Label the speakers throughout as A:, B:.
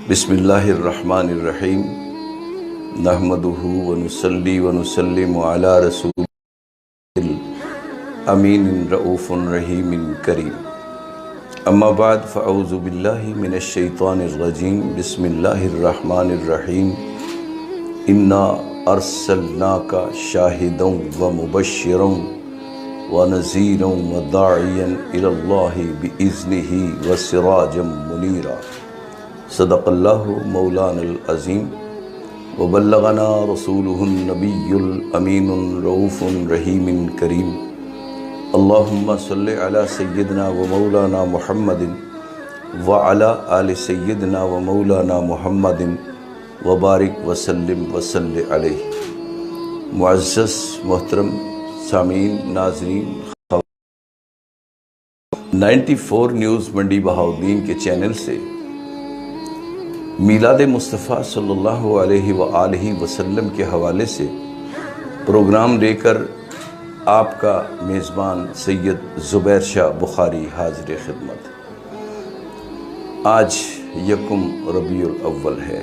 A: بسم اللہ الرحمن الرحیم نحمدہ ونصلی ونسلم علی رسول امین رؤوف رحیم کریم اما بعد فاعوذ باللہ من الشیطان الرجیم بسم اللہ الرحمن الرحیم انا ارسلناک شاہدا ومبشرا ونذیرا وداعیا الی اللہ باذنہ وسراجا منیرا صدق اللہ مولانا العظیم وبلغنا رسولہ النبی الامین رؤوف رحیم کریم اللہم صلی علی سیدنا و مولانا محمد وعلی آل سیدنا و مولانا محمد وبارک وسلم وصلی علیہ۔ معزز محترم سامعین، ناظرین، 94 نیوز منڈی بہاؤالدین کے چینل سے میلاد مصطفیٰ صلی اللہ علیہ وآلہ وسلم کے حوالے سے پروگرام لے کر آپ کا میزبان سید زبیر شاہ بخاری حاضر خدمت۔ آج یکم ربیع الاول ہے۔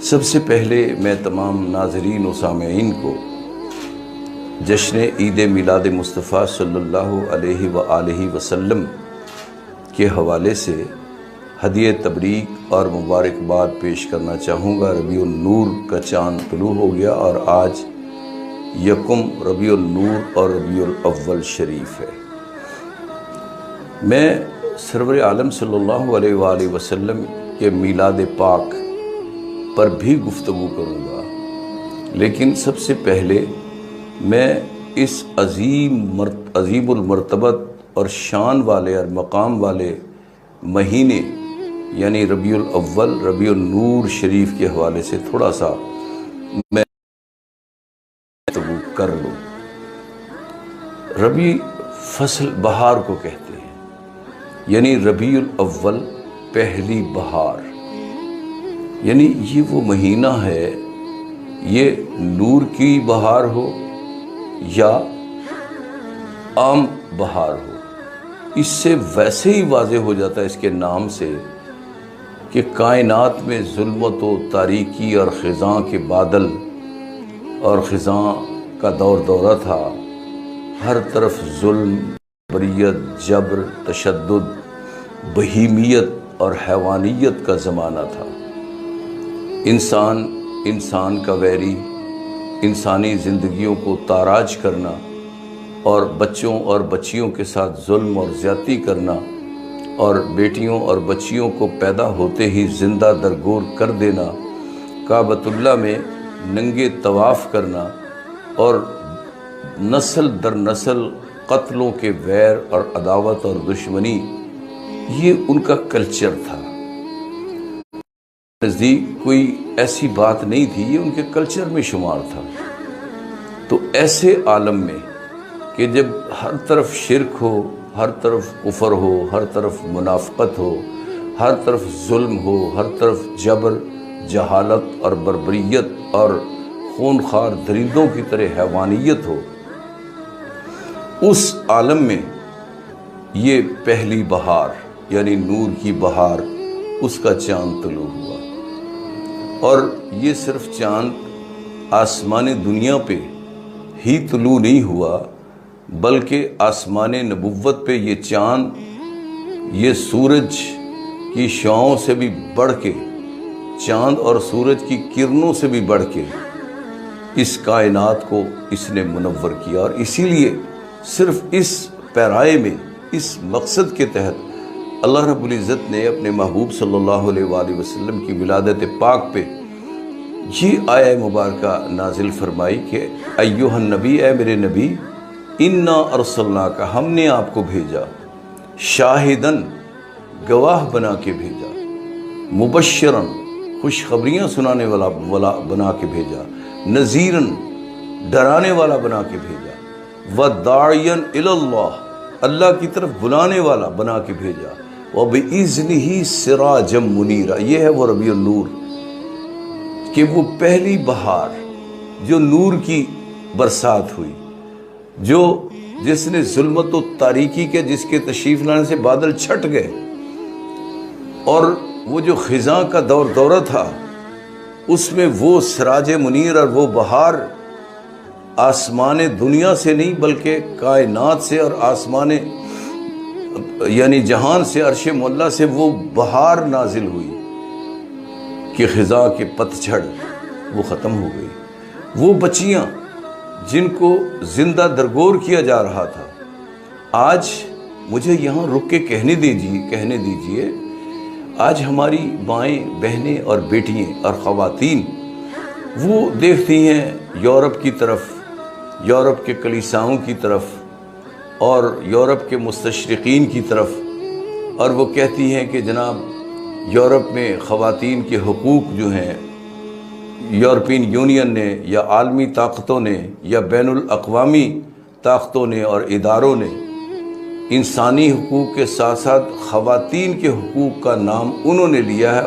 A: سب سے پہلے میں تمام ناظرین و سامعین کو جشن عید میلاد مصطفیٰ صلی اللہ علیہ وآلہ وسلم کے حوالے سے ہدیہ تبریک اور مبارکباد پیش کرنا چاہوں گا۔ ربیع النور کا چاند طلوع ہو گیا اور آج یکم ربیع النور اور ربیع الاول شریف ہے۔ میں سرور عالم صلی اللہ علیہ وآلہ وسلم کے میلاد پاک پر بھی گفتگو کروں گا، لیکن سب سے پہلے میں اس عظیم المرتبت اور شان والے اور مقام والے مہینے یعنی ربیع الاول ربیع النور شریف کے حوالے سے تھوڑا سا میں کر لوں۔ ربیع فصل بہار کو کہتے ہیں، یعنی ربیع الاول پہلی بہار، یعنی یہ وہ مہینہ ہے، یہ نور کی بہار ہو یا عام بہار ہو، اس سے ویسے ہی واضح ہو جاتا ہے اس کے نام سے کہ کائنات میں ظلمت و تاریکی اور خزاں کے بادل اور خزاں کا دور دورہ تھا۔ ہر طرف ظلم، بریت، جبر، تشدد، بہیمیت اور حیوانیت کا زمانہ تھا۔ انسان کا ویری، انسانی زندگیوں کو تاراج کرنا اور بچوں اور بچیوں کے ساتھ ظلم اور زیادتی کرنا اور بیٹیوں اور بچیوں کو پیدا ہوتے ہی زندہ درگور کر دینا، کعبۃ اللہ میں ننگے طواف کرنا اور نسل در نسل قتلوں کے ویر اور عداوت اور دشمنی، یہ ان کا کلچر تھا۔ نزدیک کوئی ایسی بات نہیں تھی، یہ ان کے کلچر میں شمار تھا۔ تو ایسے عالم میں کہ جب ہر طرف شرک ہو، ہر طرف کفر ہو، ہر طرف منافقت ہو، ہر طرف ظلم ہو، ہر طرف جبر، جہالت اور بربریت اور خونخوار درندوں کی طرح حیوانیت ہو، اس عالم میں یہ پہلی بہار یعنی نور کی بہار، اس کا چاند طلوع ہوا۔ اور یہ صرف چاند آسمان دنیا پہ ہی طلوع نہیں ہوا، بلکہ آسمان نبوت پہ یہ چاند یہ سورج کی شعاؤں سے بھی بڑھ کے، چاند اور سورج کی کرنوں سے بھی بڑھ کے اس کائنات کو اس نے منور کیا۔ اور اسی لیے صرف اس پیرائے میں، اس مقصد کے تحت اللہ رب العزت نے اپنے محبوب صلی اللہ علیہ وآلہ وسلم کی ولادت پاک پہ یہ آیہ مبارکہ نازل فرمائی کہ ایھا النبی، اے میرے نبی، انا ارسلناک، ہم نے آپ کو بھیجا، شاہدن، گواہ بنا کے بھیجا، مبشرن، خوشخبریاں سنانے والا بنا کے بھیجا، نذیرن، ڈرانے والا بنا کے بھیجا، وداعیا الی اللہ، اللہ کی طرف بلانے والا بنا کے بھیجا، وباذنہ سراجا منیرا۔ یہ ہے وہ ربیع النور، کہ وہ پہلی بہار جو نور کی برسات ہوئی، جس نے ظلمت و تاریکی کے، جس کے تشریف لانے سے بادل چھٹ گئے اور وہ جو خزاں کا دورہ تھا اس میں وہ سراج منیر اور وہ بہار آسمان دنیا سے نہیں بلکہ کائنات سے اور آسمان یعنی جہان سے عرش معلیٰ سے وہ بہار نازل ہوئی کہ خزاں کے پتجھڑ وہ ختم ہو گئی. وہ بچیاں جن کو زندہ درگور کیا جا رہا تھا، آج مجھے یہاں رک کے کہنے دیجئے آج ہماری مائیں بہنیں اور بیٹیاں اور خواتین وہ دیکھتی ہیں یورپ کی طرف، یورپ کے کلیساؤں کی طرف اور یورپ کے مستشرقین کی طرف، اور وہ کہتی ہیں کہ جناب یورپ میں خواتین کے حقوق جو ہیں یورپین یونین نے یا عالمی طاقتوں نے یا بین الاقوامی طاقتوں نے اور اداروں نے انسانی حقوق کے ساتھ ساتھ خواتین کے حقوق کا نام انہوں نے لیا ہے،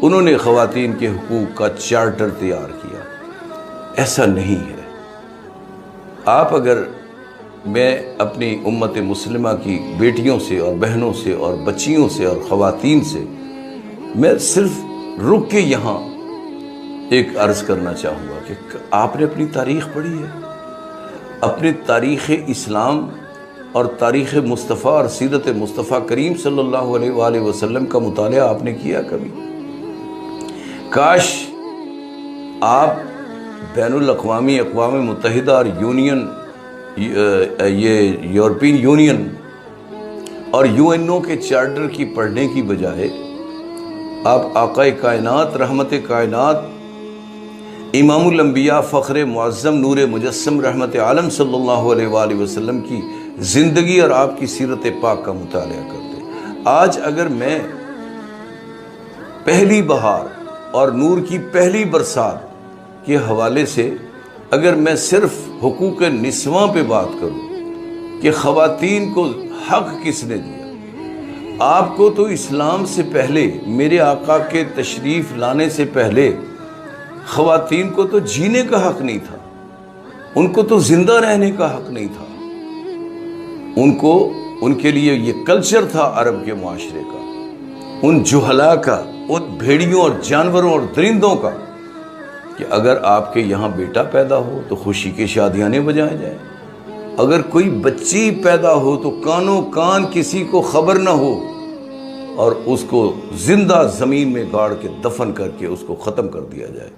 A: انہوں نے خواتین کے حقوق کا چارٹر تیار کیا. ایسا نہیں ہے. آپ اگر میں اپنی امت مسلمہ کی بیٹیوں سے اور بہنوں سے اور بچیوں سے اور خواتین سے میں صرف رک کے یہاں ایک عرض کرنا چاہوں گا کہ آپ نے اپنی تاریخ پڑھی ہے؟ اپنے تاریخ اسلام اور تاریخ مصطفیٰ اور سیرت مصطفیٰ کریم صلی اللہ علیہ وآلہ وسلم کا مطالعہ آپ نے کیا کبھی؟ کاش آپ بین الاقوامی اقوام متحدہ اور یونین یہ یورپین یونین اور UN کے چارٹر کی پڑھنے کی بجائے آپ آقا کائنات رحمت کائنات امام الانبیاء فخر معظم نور مجسم رحمت عالم صلی اللہ علیہ وآلہ وسلم کی زندگی اور آپ کی سیرت پاک کا مطالعہ کرتے. آج اگر میں پہلی بہار اور نور کی پہلی برسات کے حوالے سے اگر میں صرف حقوق نسواں پہ بات کروں کہ خواتین کو حق کس نے دیا، آپ کو تو اسلام سے پہلے میرے آقا کے تشریف لانے سے پہلے خواتین کو تو جینے کا حق نہیں تھا، ان کو تو زندہ رہنے کا حق نہیں تھا. ان کے لیے یہ کلچر تھا عرب کے معاشرے کا، ان جہلا کا، ان بھیڑیوں اور جانوروں اور درندوں کا کہ اگر آپ کے یہاں بیٹا پیدا ہو تو خوشی کے شادیانے بجائے جائیں، اگر کوئی بچی پیدا ہو تو کانوں کان کسی کو خبر نہ ہو اور اس کو زندہ زمین میں گاڑ کے دفن کر کے اس کو ختم کر دیا جائے.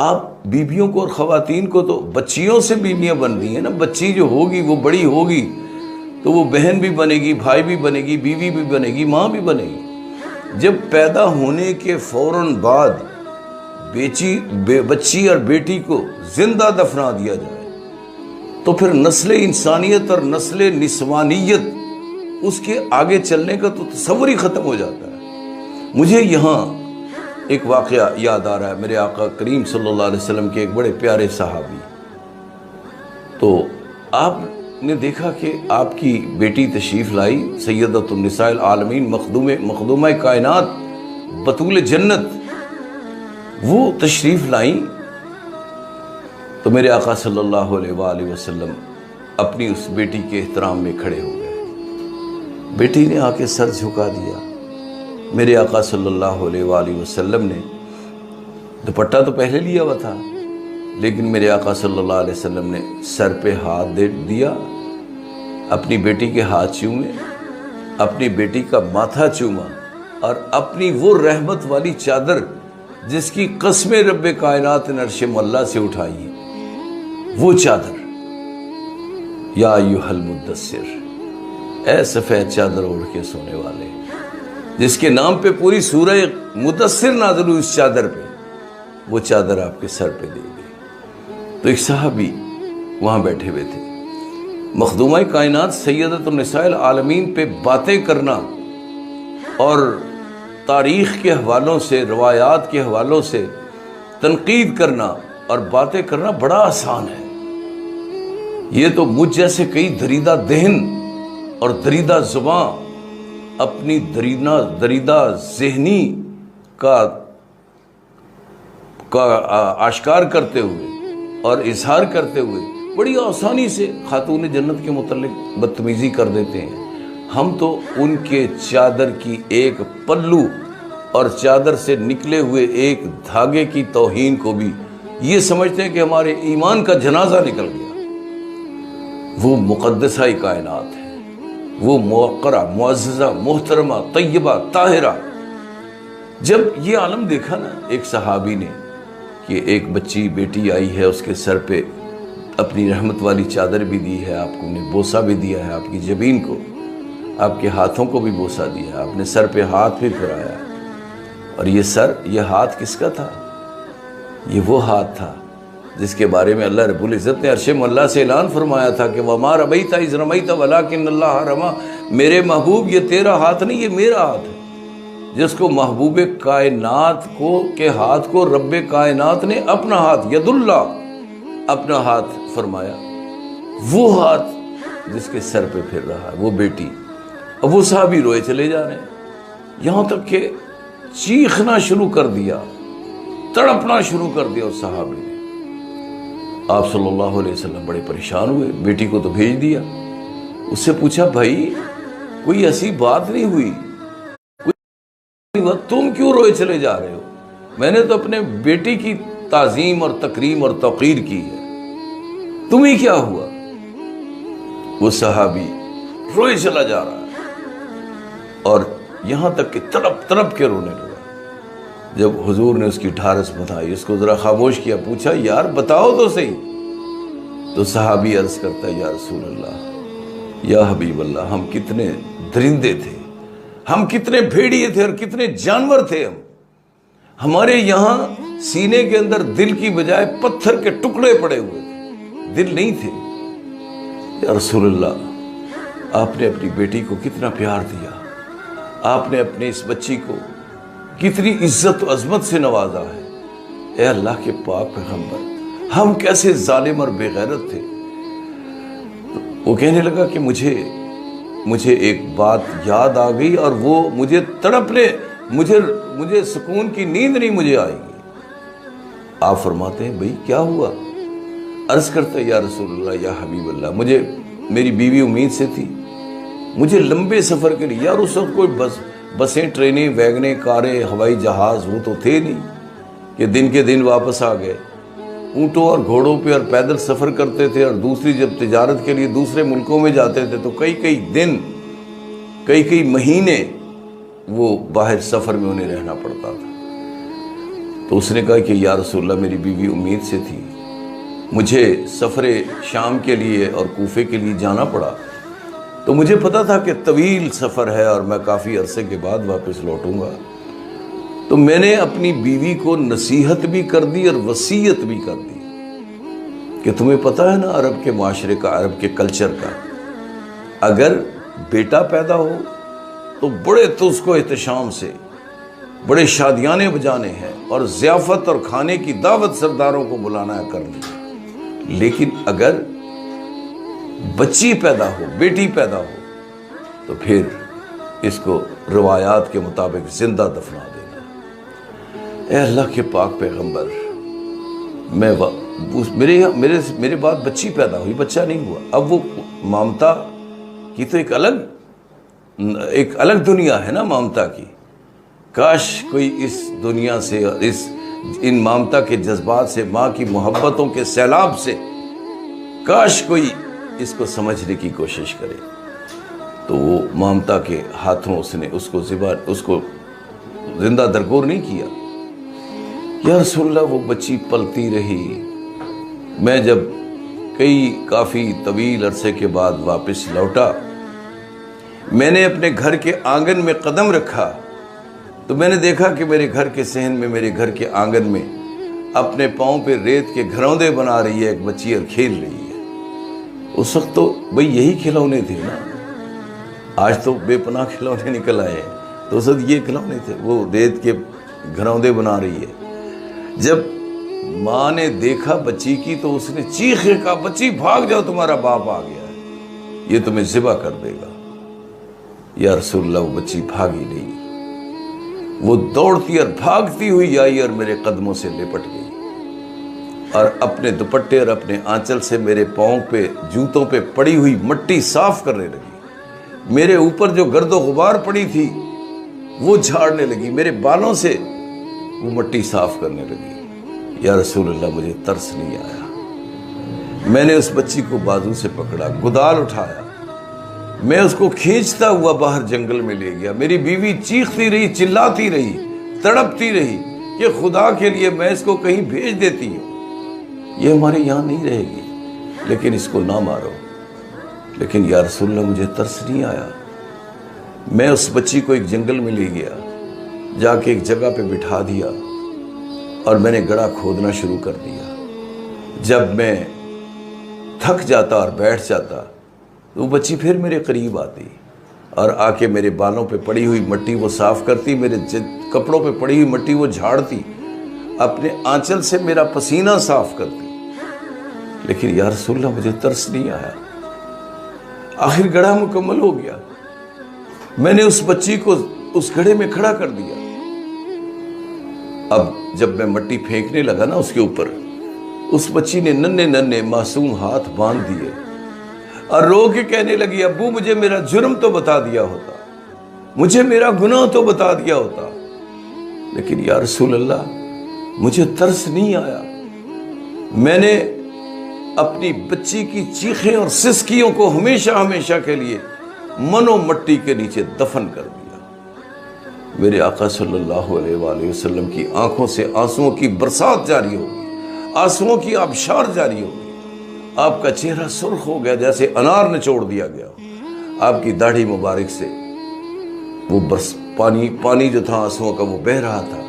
A: آپ بیویوں کو اور خواتین کو تو بچیوں سے بیویاں بن رہی ہیں نا. بچی جو ہوگی وہ بڑی ہوگی تو وہ بہن بھی بنے گی، بھائی بھی بنے گی، بیوی بھی بنے گی، ماں بھی بنے گی. جب پیدا ہونے کے فوراً بعد بچی اور بیٹی کو زندہ دفنا دیا جائے تو پھر نسل انسانیت اور نسل نسوانیت اس کے آگے چلنے کا تو تصور ہی ختم ہو جاتا ہے. مجھے یہاں ایک واقعہ یاد آ رہا ہے میرے آقا کریم صلی اللہ علیہ وسلم کے ایک بڑے پیارے صحابی. تو آپ نے دیکھا کہ آپ کی بیٹی تشریف لائی، سیدۃ النساء العالمین مخدومہ کائنات بطول جنت، وہ تشریف لائیں تو میرے آقا صلی اللہ علیہ وآلہ وسلم اپنی اس بیٹی کے احترام میں کھڑے ہو گئے. بیٹی نے آ کے سر جھکا دیا. میرے آقا صلی اللہ علیہ وآلہ وسلم نے دوپٹہ تو پہلے لیا ہوا تھا لیکن میرے آقا صلی اللہ علیہ وسلم نے سر پہ ہاتھ دے دیا، اپنی بیٹی کے ہاتھ چومے، اپنی بیٹی کا ماتھا چوما اور اپنی وہ رحمت والی چادر جس کی قسم رب کائنات نے عرش معلیٰ سے اٹھائی، وہ چادر، یا ایھا المدثر، اے سفید چادر اوڑھ کے سونے والے، جس کے نام پہ پوری سورہ مدثر نازل ہوئی، اس چادر پہ وہ چادر آپ کے سر پہ دے گئی. تو ایک صحابی وہاں بیٹھے ہوئے تھے. مخدومہ کائنات سیدۃ النساء العالمین پہ باتیں کرنا اور تاریخ کے حوالوں سے، روایات کے حوالوں سے تنقید کرنا اور باتیں کرنا بڑا آسان ہے. یہ تو مجھ جیسے کئی دریدہ ذہن اور دریدہ زباں اپنی دریدہ ذہنی کا آشکار کرتے ہوئے اور اظہار کرتے ہوئے بڑی آسانی سے خاتون جنت کے متعلق بدتمیزی کر دیتے ہیں. ہم تو ان کے چادر کی ایک پلو اور چادر سے نکلے ہوئے ایک دھاگے کی توہین کو بھی یہ سمجھتے ہیں کہ ہمارے ایمان کا جنازہ نکل گیا۔ وہ مقدسہ کائنات ہے، وہ موقرہ، معززہ، محترمہ، طیبہ، طاہرہ۔ جب یہ عالم دیکھا نا ایک صحابی نے کہ ایک بچی بیٹی آئی ہے، اس کے سر پہ اپنی رحمت والی چادر بھی دی ہے، آپ کو نے بوسہ بھی دیا ہے، آپ کی جبین کو، آپ کے ہاتھوں کو بھی بوسہ دیا ہے، آپ نے سر پہ ہاتھ بھی پھرایا، اور یہ سر، یہ ہاتھ کس کا تھا؟ یہ وہ ہاتھ تھا جس کے بارے میں اللہ رب العزت نے عرش مولا سے اعلان فرمایا تھا کہ وَمَا رَمَيْتَ إِذْ رَمَيْتَ وَلَكِنَّ اللَّهَ رَمَى، میرے محبوب یہ تیرا ہاتھ نہیں، یہ میرا ہاتھ ہے، جس کو محبوب کائنات کو کے ہاتھ کو رب کائنات نے اپنا ہاتھ، ید اللہ، اپنا ہاتھ فرمایا، وہ ہاتھ جس کے سر پہ پھر رہا ہے وہ بیٹی۔ اب وہ صحابی روئے چلے جا رہے ہیں، یہاں تک کہ چیخنا شروع کر دیا، تڑپنا شروع کر دیا اس صحابی نے۔ آپ صلی اللہ علیہ وسلم بڑے پریشان ہوئے، بیٹی کو تو بھیج دیا، اس سے پوچھا بھائی کوئی ایسی بات نہیں ہوئی، تم کیوں روئے چلے جا رہے ہو؟ میں نے تو اپنے بیٹی کی تعظیم اور تکریم اور توقیر کی ہے، تمہیں کیا ہوا؟ وہ صحابی روئے چلا جا رہا ہے اور یہاں تک کہ تڑپ تڑپ کے رونے لگا۔ جب حضور نے اس کی ڈھارس بتائی، اس کو ذرا خاموش کیا، پوچھا یار بتاؤ تو صحیح۔ تو صحابی عرض کرتا ہے یا رسول اللہ، یا حبیب اللہ، ہم کتنے درندے تھے، ہم کتنے بھیڑیے تھے اور کتنے جانور تھے، ہمارے یہاں سینے کے اندر دل کی بجائے پتھر کے ٹکڑے پڑے ہوئے تھے، دل نہیں تھے۔ یا رسول اللہ، آپ نے اپنی بیٹی کو کتنا پیار دیا، آپ نے اپنے اس بچی کو کتنی عزت و عظمت سے نوازا ہے، اے اللہ کے پاک پیغمبر، ہم کیسے ظالم اور بے غیرت تھے۔ وہ کہنے لگا کہ مجھے ایک بات یاد آ گئی اور وہ مجھے تڑپنے، مجھے سکون کی نیند نہیں مجھے آئے گی۔ آپ فرماتے ہیں بھئی کیا ہوا؟ عرض کرتا ہے یا رسول اللہ، یا حبیب اللہ، مجھے میری بیوی امید سے تھی، مجھے لمبے سفر کے لیے، یار اس وقت کوئی بسیں، ٹرینیں، ویگنیں، کاریں، ہوائی جہاز وہ تو تھے نہیں کہ دن کے دن واپس آ گئے۔ اونٹوں اور گھوڑوں پہ اور پیدل سفر کرتے تھے، اور دوسری جب تجارت کے لیے دوسرے ملکوں میں جاتے تھے تو کئی دن، کئی مہینے وہ باہر سفر میں انہیں رہنا پڑتا تھا۔ تو اس نے کہا کہ یا رسول اللہ، میری بیوی امید سے تھی، مجھے سفر شام کے لیے اور کوفے کے لیے جانا پڑا، تو مجھے پتا تھا کہ طویل سفر ہے اور میں کافی عرصے کے بعد واپس لوٹوں گا، تو میں نے اپنی بیوی کو نصیحت بھی کر دی اور وصیت بھی کر دی کہ تمہیں پتا ہے نا عرب کے معاشرے کا، عرب کے کلچر کا، اگر بیٹا پیدا ہو تو بڑے تو اس کو احتشام سے بڑے شادیانے بجانے ہیں اور ضیافت اور کھانے کی دعوت سرداروں کو بلانا ہے کرنی، لیکن اگر بچی پیدا ہو، بیٹی پیدا ہو، تو پھر اس کو روایات کے مطابق زندہ دفنا دینا۔ اے اللہ کے پاک پیغمبر، میرے بعد بچی پیدا ہوئی، بچہ نہیں ہوا، اب وہ مامتا کی تو ایک الگ دنیا ہے نا مامتا کی، کاش کوئی اس دنیا سے اور ان مامتا کے جذبات سے، ماں کی محبتوں کے سیلاب سے، کاش کوئی اس کو سمجھنے کی کوشش کرے۔ تو وہ مامتا کے ہاتھوں اس کو زندہ درگور نہیں کیا۔ یا رسول اللہ، وہ بچی پلتی رہی۔ میں جب کافی طویل عرصے کے بعد واپس لوٹا، میں نے اپنے گھر کے آنگن میں قدم رکھا تو میں نے دیکھا کہ میرے گھر کے صحن میں، میرے گھر کے آنگن میں اپنے پاؤں پہ ریت کے گھروندے بنا رہی ہے ایک بچی اور کھیل رہی ہے۔ اس وقت تو بھئی یہی کھلونے تھے نا، آج تو بے پناہ کھلونے نکل آئے ہیں، تو اس وقت یہ کھلونے تھے، وہ ریت کے گھروندے بنا رہی ہے۔ جب ماں نے دیکھا بچی کی تو اس نے چیخے کہا، بچی بھاگ جاؤ، تمہارا باپ آ گیا ہے، یہ تمہیں ذبح کر دے گا۔ یا رسول اللہ، وہ بچی بھاگی نہیں، وہ دوڑتی اور بھاگتی ہوئی آئی اور میرے قدموں سے لپٹ گئی اور اپنے دوپٹے اور اپنے آنچل سے میرے پاؤں پہ، جوتوں پہ پڑی ہوئی مٹی صاف کرنے لگی۔ میرے اوپر جو گرد و غبار پڑی تھی وہ جھاڑنے لگی، میرے بالوں سے وہ مٹی صاف کرنے لگی۔ یا رسول اللہ مجھے ترس نہیں آیا، میں نے اس بچی کو بازو سے پکڑا، گدال اٹھایا، میں اس کو کھینچتا ہوا باہر جنگل میں لے گیا۔ میری بیوی چیختی رہی، چلاتی رہی، تڑپتی رہی کہ خدا کے لیے میں اس کو کہیں بھیج دیتی ہوں، یہ ہمارے یہاں نہیں رہے گی، لیکن اس کو نہ مارو۔ لیکن یا رسول اللہ مجھے ترس نہیں آیا، میں اس بچی کو ایک جنگل میں لے گیا، جا کے ایک جگہ پہ بٹھا دیا اور میں نے گڑھا کھودنا شروع کر دیا۔ جب میں تھک جاتا اور بیٹھ جاتا تو وہ بچی پھر میرے قریب آتی اور آ کے میرے بالوں پہ پڑی ہوئی مٹی وہ صاف کرتی، میرے کپڑوں پہ پڑی ہوئی مٹی وہ جھاڑتی، اپنے آنچل سے میرا پسینہ صاف کرتی۔ لیکن یا رسول اللہ مجھے ترس نہیں آیا۔ آخر گڑھا مکمل ہو گیا، میں نے اس بچی کو اس گڑھے میں کھڑا کر دیا۔ اب جب میں مٹی پھینکنے لگا نا اس کے اوپر، اس بچی نے ننھے ننھے معصوم ہاتھ باندھ دیے اور رو کے کہنے لگی، ابو مجھے میرا جرم تو بتا دیا ہوتا، مجھے میرا گناہ تو بتا دیا ہوتا، لیکن یا رسول اللہ مجھے ترس نہیں آیا۔ میں نے اپنی بچی کی چیخیں اور سسکیوں کو ہمیشہ ہمیشہ کے لیے من و مٹی کے نیچے دفن کر دیا۔ میرے آقا صلی اللہ علیہ وآلہ وسلم کی آنکھوں سے آنسوؤں کی برسات جاری ہوگی، آنسوؤں کی آبشار جاری ہوگی۔ آپ کا چہرہ سرخ ہو گیا جیسے انار نچوڑ دیا گیا، آپ کی داڑھی مبارک سے وہ بس پانی جو تھا آنسوؤں کا وہ بہہ رہا تھا۔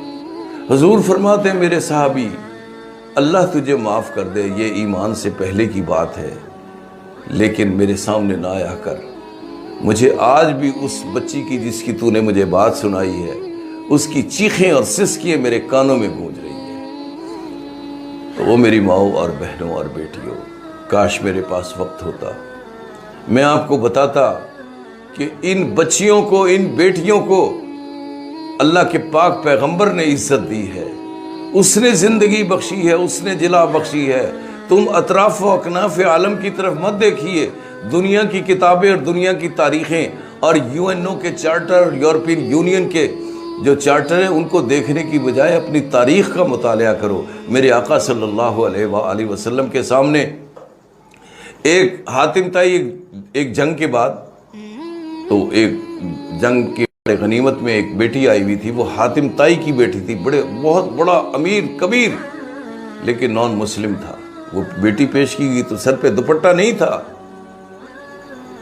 A: حضور فرماتے ہیں میرے صحابی، اللہ تجھے معاف کر دے، یہ ایمان سے پہلے کی بات ہے، لیکن میرے سامنے نہ آیا کر، مجھے آج بھی اس بچی کی جس کی تو نے مجھے بات سنائی ہے، اس کی چیخیں اور سسکیاں میرے کانوں میں گونج رہی ہیں۔ تو وہ میری ماؤں اور بہنوں اور بیٹیوں، کاش میرے پاس وقت ہوتا، میں آپ کو بتاتا کہ ان بچیوں کو، ان بیٹیوں کو اللہ کے پاک پیغمبر نے عزت دی ہے، اس نے زندگی بخشی ہے، اس نے جلا بخشی ہے۔ تم اطراف و اکناف عالم کی طرف مت دیکھیے، دنیا کی کتابیں اور دنیا کی تاریخیں اور UN کے چارٹر، یورپین یونین کے جو چارٹر ہیں، ان کو دیکھنے کی بجائے اپنی تاریخ کا مطالعہ کرو۔ میرے آقا صلی اللہ علیہ وآلہ وسلم کے سامنے ایک حاتم طائی، ایک جنگ کے بعد، تو ایک جنگ کی غنیمت میں ایک بیٹی آئی ہوئی تھی، وہ حاتم طائی کی بیٹی تھی، بہت بڑا امیر کبیر، لیکن نان مسلم تھا۔ وہ بیٹی پیش کی گئی تو سر پہ دوپٹہ نہیں تھا۔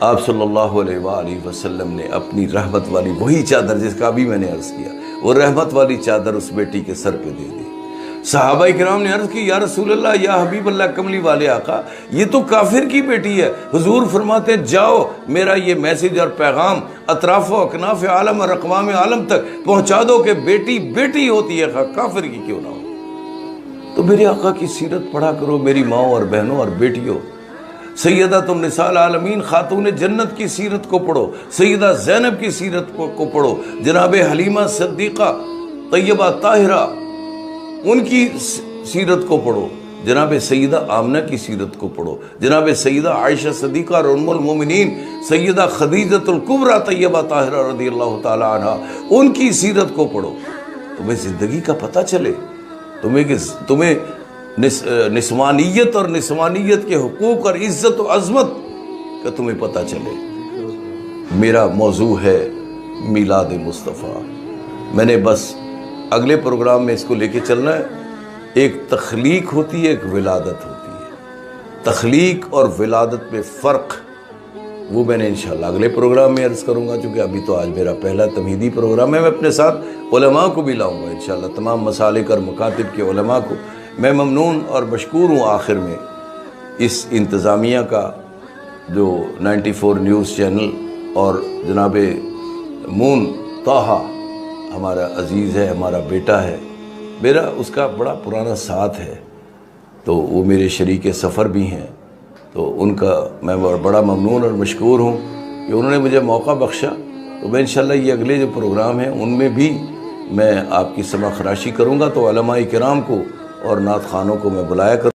A: آپ صلی اللہ علیہ وآلہ وسلم نے اپنی رحمت والی وہی چادر، جس کا بھی میں نے عرض کیا، وہ رحمت والی چادر اس بیٹی کے سر پہ دے دی۔ صحابہ کرام نے عرض کی، یا رسول اللہ، یا حبیب اللہ، کملی والے آقا، یہ تو کافر کی بیٹی ہے۔ حضور فرماتے ہیں، جاؤ میرا یہ میسج اور پیغام اطراف و اکناف عالم اور اقوام عالم تک پہنچا دو کہ بیٹی بیٹی ہوتی ہے، کافر کی کیوں نہ ہو۔ تو میرے آقا کی سیرت پڑھا کرو میری ماؤں اور بہنوں اور بیٹیوں۔ سیدۃ النساء العالمین خاتون جنت کی سیرت کو پڑھو، سیدہ زینب کی سیرت کو پڑھو، جناب حلیمہ صدیقہ طیبہ طاہرہ ان کی سیرت کو پڑھو، جناب سیدہ آمنہ کی سیرت کو پڑھو، جناب سیدہ عائشہ صدیقہ اور ام المومنین سیدہ خدیجۃ الکبریٰ طیبہ طاہرہ رضی اللہ تعالی عنہ ان کی سیرت کو پڑھو، تمہیں زندگی کا پتہ چلے، تمہیں نسوانیت اور نسوانیت کے حقوق اور عزت و عظمت کا تمہیں پتہ چلے۔ میرا موضوع ہے میلاد مصطفیٰ۔ میں نے بس اگلے پروگرام میں اس کو لے کے چلنا ہے۔ ایک تخلیق ہوتی ہے، ایک ولادت ہوتی ہے۔ تخلیق اور ولادت میں فرق وہ میں نے انشاءاللہ اگلے پروگرام میں عرض کروں گا، چونکہ ابھی تو آج میرا پہلا تمہیدی پروگرام ہے۔ میں اپنے ساتھ علماء کو بھی لاؤں گا انشاءاللہ، تمام مسالک اور مکاتب کے علماء کو۔ میں ممنون اور مشکور ہوں آخر میں اس انتظامیہ کا، جو 94 نیوز چینل اور جناب مون طاہا ہمارا عزیز ہے، ہمارا بیٹا ہے، میرا اس کا بڑا پرانا ساتھ ہے، تو وہ میرے شریک سفر بھی ہیں، تو ان کا میں بڑا ممنون اور مشکور ہوں کہ انہوں نے مجھے موقع بخشا۔ تو میں انشاءاللہ یہ اگلے جو پروگرام ہیں ان میں بھی میں آپ کی سمع خراشی کروں گا، تو علماء کرام کو اور نعت خوانوں کو میں بلایا کروں